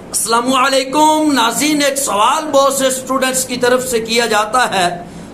السلام علیکم ناظرین، ایک سوال بہت سے اسٹوڈنٹس کی طرف سے کیا جاتا ہے،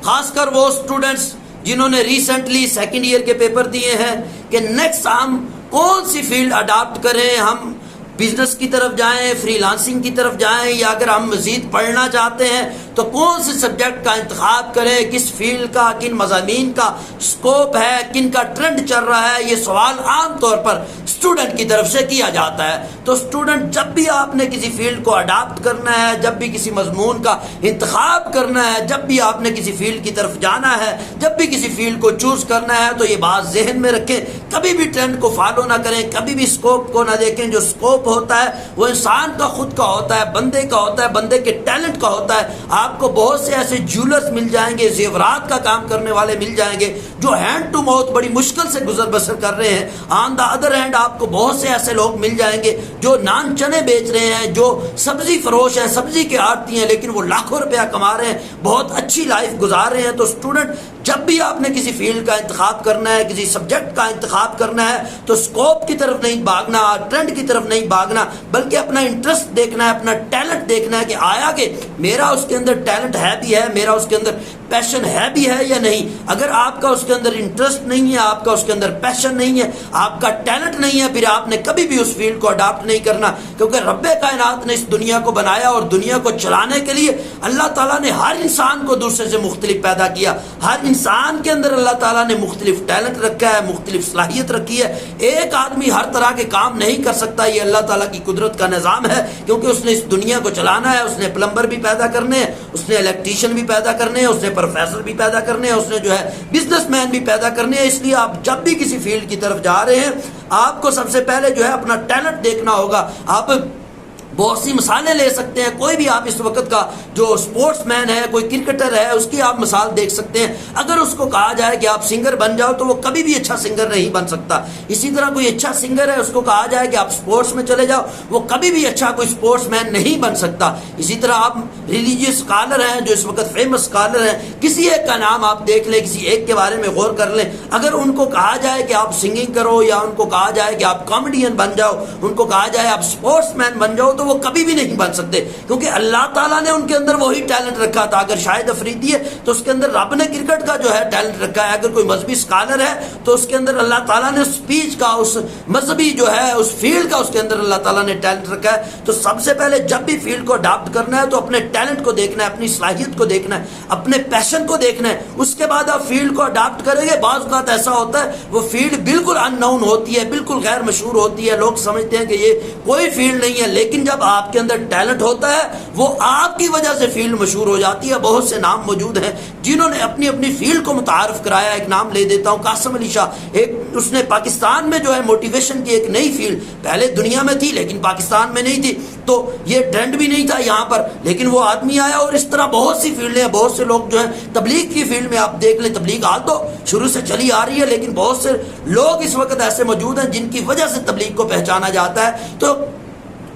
خاص کر وہ اسٹوڈنٹس جنہوں نے ریسنٹلی سیکنڈ ایئر کے پیپر دیے ہیں کہ نیکسٹ ہم کون سی فیلڈ اڈاپٹ کریں، ہم بزنس کی طرف جائیں، فری لانسنگ کی طرف جائیں، یا اگر ہم مزید پڑھنا چاہتے ہیں تو کون سے سبجیکٹ کا انتخاب کریں، کس فیلڈ کا، کن مضامین کا سکوپ ہے، کن کا ٹرینڈ چل رہا ہے۔ یہ سوال عام طور پر اسٹوڈنٹ کی طرف سے کیا جاتا ہے۔ تو اسٹوڈنٹ جب بھی آپ نے کسی فیلڈ کو اڈاپٹ کرنا ہے، جب بھی کسی مضمون کا انتخاب کرنا ہے، جب بھی آپ نے کسی فیلڈ کی طرف جانا ہے، جب بھی کسی فیلڈ کو چوز کرنا ہے، تو یہ بات ذہن میں رکھیں، کبھی بھی ٹرینڈ کو فالو نہ کریں، کبھی بھی سکوپ کو نہ دیکھیں۔ جو سکوپ ہوتا ہے وہ انسان کا خود کا ہوتا ہے، بندے کا ہوتا ہے، بندے کے ٹیلنٹ کا ہوتا ہے۔ آپ کو بہت سے ایسے جولرز مل جائیں گے، زیورات کا کام کرنے والے مل جائیں گے جو ہینڈ ٹو ماؤتھ بڑی مشکل سے گزر بسر کر رہے ہیں۔ آن دا ادر ہینڈ آپ کو بہت سے ایسے لوگ مل جائیں گے جو نان چنے بیچ رہے ہیں، جو سبزی فروش ہیں، سبزی کے آڑتی ہیں، لیکن وہ لاکھوں روپیہ کما رہے ہیں، بہت اچھی لائف گزار رہے ہیں۔ تو اسٹوڈنٹ جب بھی آپ نے کسی فیلڈ کا انتخاب کرنا ہے، کسی سبجیکٹ کا انتخاب کرنا ہے، تو سکوپ کی طرف نہیں بھاگنا، ٹرینڈ کی طرف نہیں بھاگنا، بلکہ اپنا انٹرسٹ دیکھنا ہے، اپنا ٹیلنٹ دیکھنا ہے کہ آیا کہ میرا اس کے اندر ٹیلنٹ ہے بھی ہے، میرا اس کے اندر پیشن ہے بھی ہے یا نہیں۔ اگر آپ کا اس کے اندر انٹرسٹ نہیں ہے، آپ کا اس کے اندر پیشن نہیں ہے، آپ کا ٹیلنٹ نہیں ہے، پھر آپ نے کبھی بھی اس فیلڈ کو اڈاپٹ نہیں کرنا، کیونکہ رب کائنات نے اس دنیا کو بنایا اور دنیا کو چلانے کے لیے اللہ تعالیٰ نے ہر انسان کو دوسرے سے مختلف پیدا کیا۔ ہر انسان کے اندر اللہ تعالیٰ نے مختلف ٹیلنٹ رکھا ہے، مختلف صلاحیت رکھی ہے۔ ایک آدمی ہر طرح کے کام نہیں کر سکتا، یہ اللہ تعالیٰ کی قدرت کا نظام ہے، کیونکہ اس نے اس دنیا کو چلانا ہے۔ اس نے پلمبر بھی پیدا کرنے ہیں، اس نے الیکٹریشین بھی پیدا کرنے ہیں، اس نے پروفیسر بھی پیدا کرنے ہیں، اس نے بزنس مین بھی پیدا کرنے ہیں۔ اس لیے آپ جب بھی کسی فیلڈ کی طرف جا رہے ہیں، آپ کو سب سے پہلے اپنا ٹیلنٹ دیکھنا ہوگا۔ آپ بہت سی مثالیں لے سکتے ہیں، کوئی بھی آپ اس وقت کا جو اسپورٹس مین ہے، کوئی کرکٹر ہے، اس کی آپ مثال دیکھ سکتے ہیں۔ اگر اس کو کہا جائے کہ آپ سنگر بن جاؤ تو وہ کبھی بھی اچھا سنگر نہیں بن سکتا۔ اسی طرح کوئی اچھا سنگر ہے، اس کو کہا جائے کہ آپ اسپورٹس میں چلے جاؤ، وہ کبھی بھی اچھا کوئی اسپورٹس مین نہیں بن سکتا۔ اسی طرح آپ ریلیجیس اسکالر ہیں جو اس وقت فیمس اسکالر ہیں، کسی ایک کا نام آپ دیکھ لیں، کسی ایک کے بارے میں غور کر لیں، اگر ان کو کہا جائے کہ آپ سنگنگ کرو، یا ان کو کہا جائے کہ آپ کامیڈین بن جاؤ، ان کو کہا جائے آپ اسپورٹس مین بن جاؤ، تو وہ کبھی بھی نہیں بن سکتے، کیونکہ اللہ تعالیٰ نے ان کے اندر وہی ٹیلنٹ رکھا تھا۔ اگر شاہد افریدی ہے تو اس کے اندر رب نے کرکٹ کا ٹیلنٹ رکھا ہے۔ اگر کوئی مذہبی اسکالر ہے تو اس کے اندر اللہ تعالیٰ نے اسپیچ کا، اس مذہبی اس فیلڈ کا اس کے اندر اللہ تعالیٰ نے ٹیلنٹ رکھا ہے۔ تو سب سے پہلے جب بھی فیلڈ کو اڈاپٹ کرنا ہے تو اپنے ٹیلنٹ کو دیکھنا ہے، اپنی صلاحیت کو دیکھنا ہے، اپنے پیشن کو دیکھنا ہے، اس کے بعد آپ فیلڈ کو اڈاپٹ کریں گے۔ بعض اوقات ایسا ہوتا ہے وہ فیلڈ بالکل ان نون ہوتی ہے، بالکل غیر مشہور ہوتی ہے، لوگ سمجھتے ہیں کہ یہ کوئی فیلڈ نہیں ہے، لیکن جب آپ کے اندر ٹیلنٹ ہوتا ہے وہ آپ کی وجہ سے فیلڈ مشہور ہو جاتی ہے۔ بہت سے نام موجود ہیں جنہوں نے اپنی اپنی فیلڈ کو متعارف کرایا۔ ایک نام لے دیتا ہوں، قاسم علی شاہ، اس نے پاکستان میں موٹیویشن کی ایک نئی فیلڈ، پہلے دنیا میں تھی لیکن پاکستان میں نہیں تھی، تو یہ ٹرینڈ بھی نہیں تھا یہاں پر، لیکن وہ آدمی آیا۔ اور اس طرح بہت سی فیلڈیں ہیں، بہت سے لوگ تبلیغ کی فیلڈ میں آپ دیکھ لیں، تبلیغ حال تو شروع سے چلی آ رہی ہے، لیکن بہت سے لوگ اس وقت ایسے موجود ہیں جن کی وجہ سے تبلیغ کو پہچانا جاتا ہے۔ تو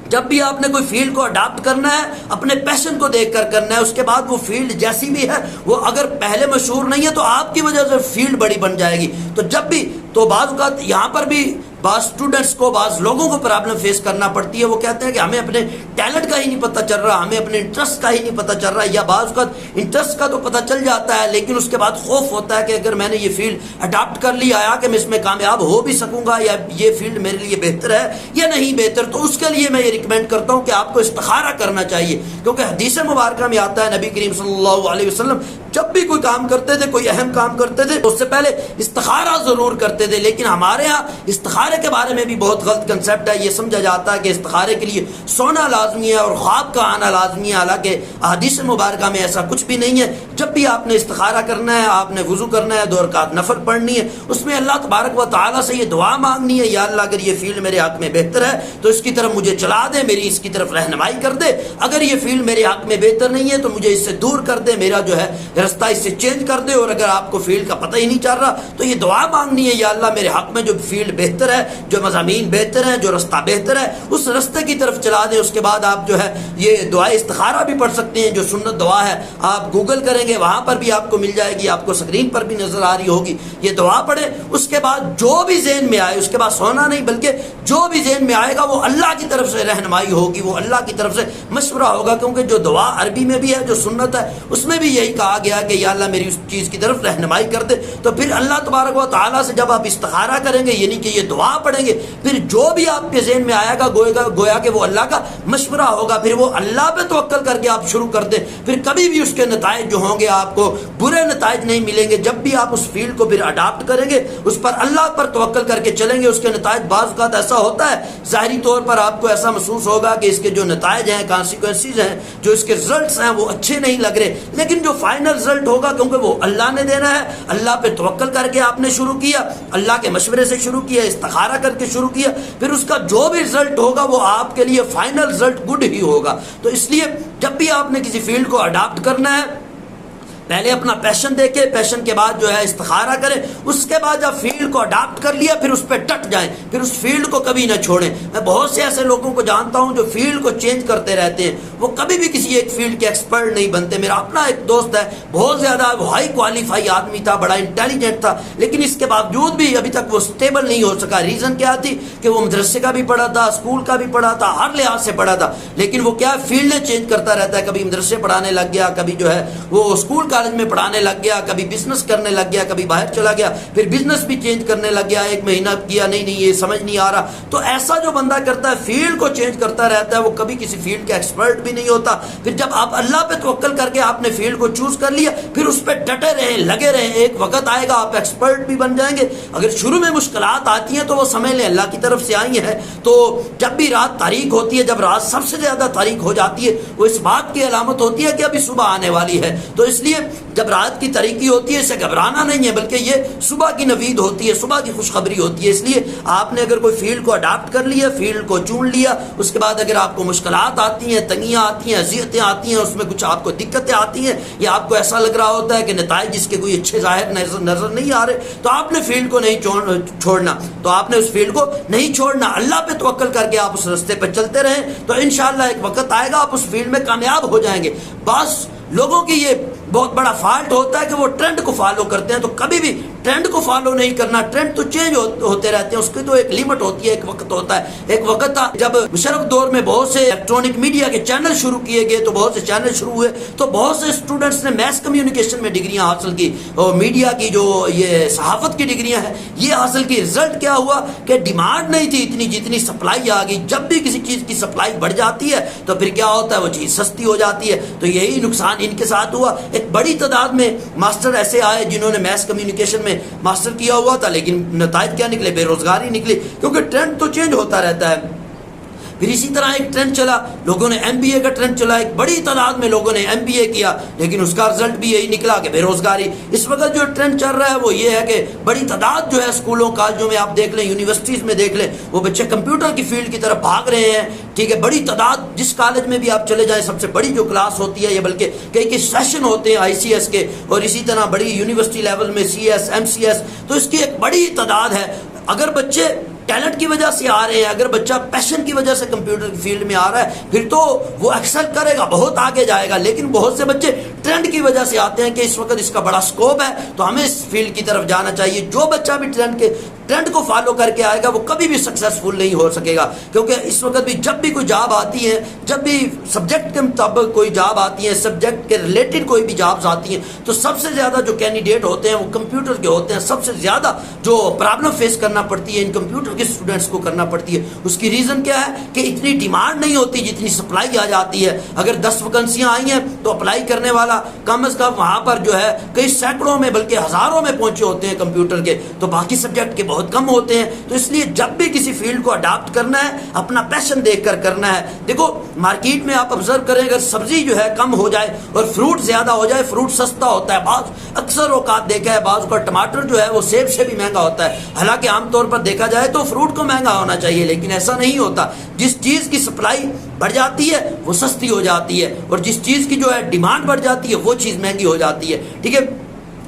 جب بھی آپ نے کوئی فیلڈ کو اڈاپٹ کرنا ہے، اپنے پیشن کو دیکھ کر کرنا ہے۔ اس کے بعد وہ فیلڈ جیسی بھی ہے، وہ اگر پہلے مشہور نہیں ہے تو آپ کی وجہ سے فیلڈ بڑی بن جائے گی۔ تو جب بھی بعض اوقات یہاں پر بھی بعض اسٹوڈنٹس کو، بعض لوگوں کو پرابلم فیس کرنا پڑتی ہے۔ وہ کہتے ہیں کہ ہمیں اپنے ٹیلنٹ کا ہی نہیں پتہ چل رہا، ہمیں اپنے انٹرسٹ کا ہی نہیں پتہ چل رہا، یا بعض اوقات انٹرسٹ کا تو پتہ چل جاتا ہے لیکن اس کے بعد خوف ہوتا ہے کہ اگر میں نے یہ فیلڈ اڈاپٹ کر لی، آیا کہ میں اس میں کامیاب ہو بھی سکوں گا، یا یہ فیلڈ میرے لیے بہتر ہے یا نہیں بہتر۔ تو اس کے لیے میں یہ ریکمینڈ کرتا ہوں کہ آپ کو استخارہ کرنا چاہیے، کیونکہ حدیث مبارکہ میں آتا ہے نبی کریم صلی اللہ علیہ وسلم جب بھی کوئی کام کرتے تھے، کوئی اہم کام کرتے تھے، اس سے پہلے استخارہ ضرور کرتے تھے۔ لیکن ہمارے ہاں استخارے کے بارے میں بھی بہت غلط کنسیپٹ ہے۔ یہ سمجھا جاتا ہے کہ استخارے کے لیے سونا لازمی ہے اور خواب کا آنا لازمی ہے، حالانکہ حدیث مبارکہ میں ایسا کچھ بھی نہیں ہے۔ جب بھی آپ نے استخارہ کرنا ہے، آپ نے وضو کرنا ہے، 2 رکعت نفل پڑھنی ہے، اس میں اللہ تبارک و تعالیٰ سے یہ دعا مانگنی ہے، یا اللہ اگر یہ فیلڈ میرے حق میں بہتر ہے تو اس کی طرف مجھے چلا دے، میری اس کی طرف رہنمائی کر دے۔ اگر یہ فیلڈ میرے حق میں بہتر نہیں ہے تو مجھے اس سے دور کر دے، میرا راستہ اس سے چینج کر دے، اور اگر آپ کو فیلڈ کا پتہ ہی نہیں چل رہا تو یہ دعا مانگنی ہے، یا اللہ میرے حق میں جو فیلڈ بہتر ہے، جو مضامین بہتر ہیں، جو راستہ بہتر ہے، اس راستے کی طرف چلا دیں۔ اس کے بعد آپ جو ہے یہ دعا استخارہ بھی پڑھ سکتے ہیں، جو سنت دعا ہے، آپ گوگل کریں گے وہاں پر بھی آپ کو مل جائے گی، آپ کو اسکرین پر بھی نظر آ رہی ہوگی، یہ دعا پڑھیں۔ اس کے بعد جو بھی ذہن میں آئے، اس کے بعد سونا نہیں بلکہ جو بھی ذہن میں آئے گا وہ اللہ کی طرف سے رہنمائی ہوگی، وہ اللہ کی طرف سے مشورہ ہوگا، کیونکہ جو دعا عربی میں بھی ہے، جو سنت ہے، اس میں بھی یہی کہا گیا کہ یا اللہ میری اس چیز کی طرف رہنمائی کر دے۔ تو پھر اللہ تبارک و تعالیٰ سے جب آپ استخارہ کریں گے، یعنی کہ یہ دعا پڑھیں گے، پھر جو بھی آپ کے ذہن میں آئے گا گویا کہ وہ اللہ کا مشورہ ہوگا، پھر وہ اللہ پہ توکل کر کے آپ شروع کر دیں، پھر کبھی بھی اس کے نتائج جو ہوں گے آپ کو برے نتائج نہیں ملیں گے۔ جب بھی آپ اس فیلڈ کو پھر اڈاپٹ کریں گے، اس پر اللہ پر توکل کر کے چلیں گے، اس کے نتائج بعض اوقات ایسا ہوتا ہے ظاہری طور پر آپ کو ایسا محسوس ہوگا کہ اس کے جو نتائج ہیں، کانسیکوینسز ہیں، جو اس کے رزلٹس ہیں وہ اچھے نہیں لگ رہے، لیکن جو فائنل رزلٹ ہوگا کیونکہ وہ اللہ نے دینا ہے، اللہ پہ توکل کر کے آپ نے شروع کیا، اللہ کے مشورے سے شروع کیا، استخارہ کر کے شروع کیا، پھر اس کا جو بھی رزلٹ ہوگا وہ آپ کے لیے فائنل رزلٹ گڈ ہی ہوگا۔ تو اس لیے جب بھی آپ نے کسی فیلڈ کو اڈاپٹ کرنا ہے، پہلے اپنا پیشن دیکھیں، پیشن کے بعد جو ہے استخارہ کریں، اس کے بعد جب فیلڈ کو اڈاپٹ کر لیا پھر اس پہ ڈٹ جائیں، پھر اس فیلڈ کو کبھی نہ چھوڑیں۔ میں بہت سے ایسے لوگوں کو جانتا ہوں جو فیلڈ کو چینج کرتے رہتے ہیں، وہ کبھی بھی کسی ایک فیلڈ کے ایکسپرٹ نہیں بنتے۔ میرا اپنا ایک دوست ہے، بہت زیادہ ہائی کوالیفائی آدمی تھا، بڑا انٹیلیجنٹ تھا، لیکن اس کے باوجود بھی ابھی تک وہ اسٹیبل نہیں ہو سکا۔ ریزن کیا تھی کہ وہ مدرسے کا بھی پڑھا تھا، اسکول کا بھی پڑھا تھا، ہر لحاظ سے پڑھا تھا، لیکن وہ کیا فیلڈیں چینج کرتا رہتا ہے، کبھی مدرسے پڑھانے لگ گیا، کبھی جو ہے وہ اسکول کالج میں پڑھانے لگ گیا، کبھی بزنس کرنے لگ گیا، کبھی باہر چلا گیا، پھر بزنس بھی چینج کرنے لگ گیا، ایک مہینہ کیا نہیں یہ سمجھ نہیں آ رہا۔ تو ایسا جو بندہ کرتا ہے، فیلڈ کو چینج کرتا رہتا ہے، وہ کبھی کسی فیلڈ کا ایکسپرٹ بھی نہیں ہوتا۔ پھر جب آپ اللہ پہ توکل کر کے آپ نے فیلڈ کو چوز کر لیا، پھر اس پہ ڈٹے رہیں، لگے رہیں، ایک وقت آئے گا آپ ایکسپرٹ بھی بن جائیں گے۔ اگر شروع میں مشکلات آتی ہیں تو وہ سمجھ لیں اللہ کی طرف سے آئی ہیں۔ تو جب بھی رات تاریک ہوتی ہے، جب رات سب سے زیادہ تاریک ہو جاتی ہے، وہ اس بات کی علامت ہوتی ہے کہ ابھی صبح آنے والی ہے۔ تو اس لیے جب رات کی تاریکی ہوتی ہے، اسے گھبرانا نہیں ہے، بلکہ یہ صبح کی نوید ہوتی ہے، صبح کی خوشخبری ہوتی ہے۔ اس لیے آپ نے اگر کوئی فیلڈ کو اڈاپٹ کر لیا، فیلڈ کو چن لیا، اس کے بعد اگر آپ کو مشکلات آتی ہیں، تنگیاں آتی ہیں، اذیتیں آتی ہیں، اس میں کچھ آپ کو دقتیں آتی ہیں، یا آپ کو ایسا لگ رہا ہوتا ہے کہ نتائج اس کے کوئی اچھے ظاہر نظر نہیں آ رہے، تو آپ نے فیلڈ کو نہیں چھوڑنا، تو آپ نے اس فیلڈ کو نہیں چھوڑنا، اللہ پہ توکل کر کے آپ اس راستے پہ چلتے رہیں، تو انشاءاللہ ایک وقت آئے گا آپ اس فیلڈ میں کامیاب ہو جائیں گے۔ بس لوگوں کی یہ بہت بڑا فالٹ ہوتا ہے کہ وہ ٹرینڈ کو فالو کرتے ہیں، تو کبھی بھی ٹرینڈ کو فالو نہیں کرنا، ٹرینڈ تو چینج ہوتے رہتے ہیں، اس کی تو ایک لمٹ ہوتی ہے، ایک وقت ہوتا ہے۔ ایک وقت تھا جب مشرف دور میں بہت سے الیکٹرانک میڈیا کے چینل شروع کیے گئے، تو بہت سے چینل شروع ہوئے، تو بہت سے اسٹوڈنٹس نے میس کمیونیکیشن میں ڈگریاں حاصل کی، اور میڈیا کی جو یہ صحافت کی ڈگریاں ہیں یہ حاصل کی۔ رزلٹ کیا ہوا کہ ڈیمانڈ نہیں تھی اتنی جتنی سپلائی آ گئی۔ جب بھی کسی چیز کی سپلائی بڑھ جاتی ہے تو پھر کیا ہوتا ہے، وہ چیز سستی ہو جاتی ہے۔ تو یہی نقصان ان کے ساتھ ہوا۔ ایک بڑی تعداد میں ماسٹر ایسے آئے جنہوں نے میس کمیونیکیشن میں ماسٹر کیا ہوا تھا، لیکن نتائج کیا نکلے؟ بے روزگاری نکلی، کیونکہ ٹرینڈ تو چینج ہوتا رہتا ہے۔ پھر اسی طرح ایک ٹرینڈ چلا، لوگوں نے MBA کا ٹرینڈ چلا، ایک بڑی تعداد میں لوگوں نے MBA کیا، لیکن اس کا رزلٹ بھی یہی نکلا کہ بے روزگاری۔ اس وقت جو ٹرینڈ چل رہا ہے وہ یہ ہے کہ بڑی تعداد جو ہے اسکولوں کالجوں میں آپ دیکھ لیں، یونیورسٹیز میں دیکھ لیں، وہ بچے کمپیوٹر کی فیلڈ کی طرف بھاگ رہے ہیں، ٹھیک ہے۔ بڑی تعداد، جس کالج میں بھی آپ چلے جائیں، سب سے بڑی جو کلاس ہوتی ہے، یہ بلکہ کئی سیشن ہوتے ہیں ICS کے، اور اسی طرح بڑی یونیورسٹی لیول میں CS MCS، تو اس کی ایک بڑی تعداد ہے۔ اگر بچے ٹیلنٹ کی وجہ سے آ رہے ہیں، اگر بچہ پیشن کی وجہ سے کمپیوٹر کی فیلڈ میں آ رہا ہے، پھر تو وہ ایکسل کرے گا، بہت آگے جائے گا۔ لیکن بہت سے بچے ٹرینڈ کی وجہ سے آتے ہیں کہ اس وقت اس کا بڑا سکوپ ہے تو ہمیں اس فیلڈ کی طرف جانا چاہیے۔ جو بچہ بھی ٹرینڈ کو فالو کر کے آئے گا وہ کبھی بھی سکسیسفل نہیں ہو سکے گا، کیونکہ اس وقت بھی جب بھی کوئی جاب آتی ہے، جب بھی سبجیکٹ کے مطابق کوئی جاب آتی ہے، سبجیکٹ کے ریلیٹڈ کوئی بھی جابز آتی ہیں، تو سب سے زیادہ جو کینڈیڈیٹ ہوتے ہیں وہ کمپیوٹر کے ہوتے ہیں۔ سب سے زیادہ جو پرابلم فیس کرنا پڑتی ہے ان کمپیوٹر کے اسٹوڈنٹس کو کرنا پڑتی ہے۔ اس کی ریزن کیا ہے کہ اتنی ڈیمانڈ نہیں ہوتی جتنی سپلائی آ جاتی ہے۔ اگر 10 ویکنسیاں آئی ہیں تو اپلائی کرنے والا کم از کم وہاں پر جو ہے کئی سینکڑوں میں بلکہ ہزاروں میں پہنچے ہوتے ہیں کمپیوٹر کے، تو باقی سبجیکٹ کے بہت بہت کم ہوتے ہیں. تو اس لیے جب بھی کسی فیلڈ کو اڈاپٹ کرنا ہے اپنا پیشن دیکھ کر کرنا ہے. دیکھو مارکیٹ میں آپ آبزرو کریں اگر سبزی جو ہے کم ہو جائے اور فروٹ زیادہ ہو جائے, فروٹ سستا ہوتا ہے. بعض اکثر اوقات دیکھا ہے بعض کا ٹماٹر جو ہے وہ سیب سے بھی مہنگا ہوتا ہے. حالانکہ عام طور پر دیکھا جائے تو فروٹ کو مہنگا ہونا چاہیے, لیکن ایسا نہیں ہوتا. جس چیز کی سپلائی بڑھ جاتی ہے وہ سستی ہو جاتی ہے, اور جس چیز کی جو ہے ڈیمانڈ بڑھ جاتی ہے وہ چیز مہنگی ہو جاتی ہے. ٹھیک ہے,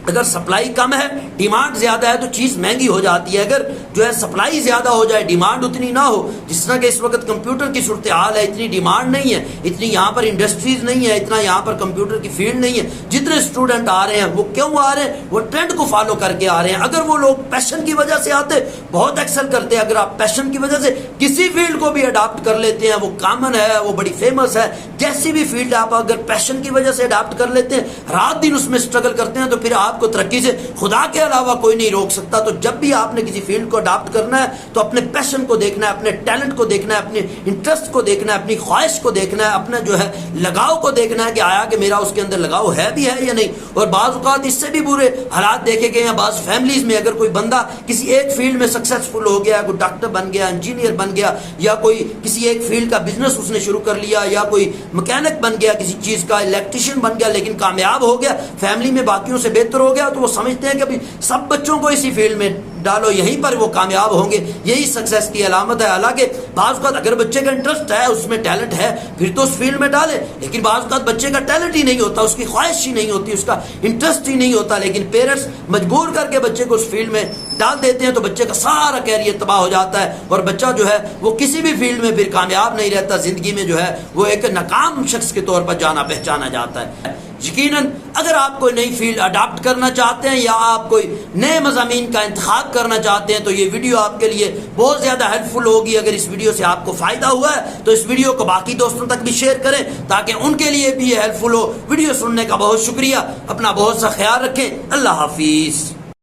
اگر سپلائی کم ہے ڈیمانڈ زیادہ ہے تو چیز مہنگی ہو جاتی ہے. اگر جو ہے سپلائی زیادہ ہو جائے ڈیمانڈ اتنی نہ ہو, جس طرح کہ اس وقت کمپیوٹر کی صورتحال ہے, اتنی ڈیمانڈ نہیں ہے, اتنی یہاں پر انڈسٹریز نہیں ہے, اتنا یہاں پر کمپیوٹر کی فیلڈ نہیں ہے. جتنے اسٹوڈنٹ آ رہے ہیں وہ کیوں آ رہے ہیں؟ وہ ٹرینڈ کو فالو کر کے آ رہے ہیں. اگر وہ لوگ پیشن کی وجہ سے آتے بہت ایکسل کرتے ہیں. اگر آپ پیشن کی وجہ سے کسی فیلڈ کو بھی اڈاپٹ کر لیتے ہیں, وہ کامن ہے, وہ بڑی فیمس ہے, جیسی بھی فیلڈ آپ اگر پیشن کی وجہ سے اڈاپٹ کر لیتے ہیں, رات دن اس میں اسٹرگل کرتے ہیں, تو پھر آپ کو ترقی سے خدا کے علاوہ کوئی نہیں روک سکتا. تو جب بھی آپ نے کسی فیلڈ کو اڈاپٹ کرنا ہے تو اپنے پیشن کو دیکھنا ہے, اپنے ٹیلنٹ کو دیکھنا ہے, اپنے انٹرسٹ کو دیکھنا ہے, اپنی خواہش کو دیکھنا ہے, اپنا جو ہے لگاؤ کو دیکھنا ہے کہ آیا کہ میرا اس کے اندر لگاؤ ہے بھی ہے یا نہیں. اور بعض اوقات اس سے بھی برے حالات دیکھے گئے ہیں بعض فیملیز میں. اگر کوئی بندہ کسی ایک فیلڈ میں سکسیسفل ہو گیا, کوئی ڈاکٹر بن گیا, انجینئر بن گیا, یا کوئی کسی ایک فیلڈ کا بزنس اس نے شروع کر لیا, یا کوئی مکینک بن گیا, کسی چیز کا الیکٹریشین بن گیا, لیکن کامیاب ہو گیا, فیملی میں باقیوں سے بہتر ہو گیا, تو وہ سمجھتے ہیں کہ ابھی سب بچوں کو اسی فیلڈ میں ڈالو, یہیں پر وہ کامیاب ہوں گے, یہی سکسیس کی علامت ہے. حالانکہ بعض اوقات اگر بچے کا انٹرسٹ ہے, اس میں ٹیلنٹ ہے, پھر تو اس فیلڈ میں ڈالے. لیکن بعض اوقات بچے کا ٹیلنٹ ہی نہیں ہوتا, اس کی خواہش ہی نہیں ہوتی, اس کا انٹرسٹ ہی نہیں ہوتا, لیکن پیرنٹس مجبور کر کے بچے کو اس فیلڈ میں ڈال دیتے ہیں, تو بچے کا سارا کیریئر تباہ ہو جاتا ہے, اور بچہ جو ہے وہ کسی بھی فیلڈ میں پھر کامیاب نہیں رہتا. زندگی میں جو ہے وہ ایک ناکام شخص کے طور پر جانا پہچانا جاتا ہے. یقیناً اگر آپ کوئی نئی فیلڈ اڈاپٹ کرنا چاہتے ہیں یا آپ کوئی نئے مضامین کا انتخاب کرنا چاہتے ہیں تو یہ ویڈیو آپ کے لیے بہت زیادہ ہیلپ فل ہوگی. اگر اس ویڈیو سے آپ کو فائدہ ہوا ہے تو اس ویڈیو کو باقی دوستوں تک بھی شیئر کریں تاکہ ان کے لیے بھی یہ ہیلپ فل ہو. ویڈیو سننے کا بہت شکریہ. اپنا بہت سا خیال رکھیں. اللہ حافظ.